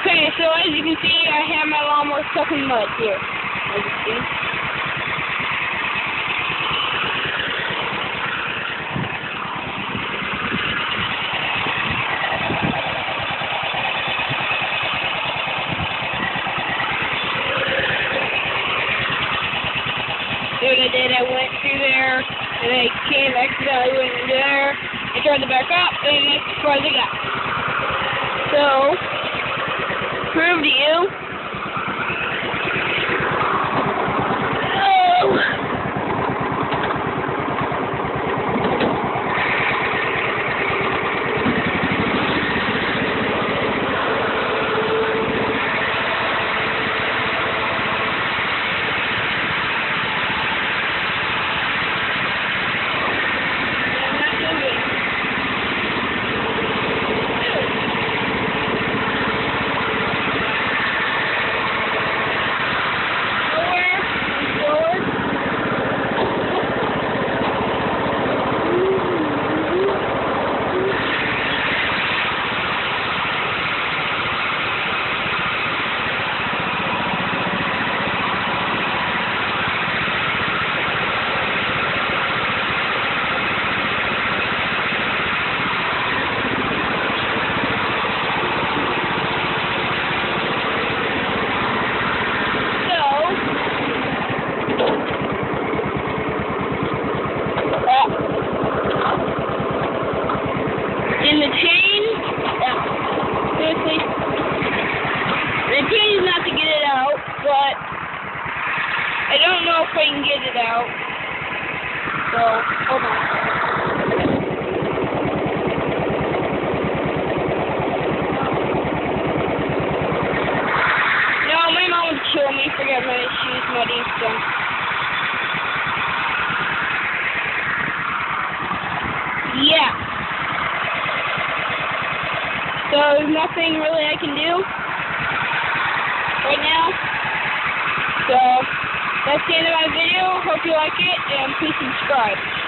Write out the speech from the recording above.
Okay, so as you can see, I have my lawnmower stuck in mud here. As you see. See what I did? I went through there, and I came accidentally went in there, I tried to back up, and that's as far as I got. So, prove to you. In the chain, seriously, the chain is not to get it out, but I don't know if I can get it out, so, hold on. No, my mom would kill me for getting my shoes muddy, so. Yeah. So there's nothing really I can do right now. So that's the end of my video. Hope you like it, and please subscribe.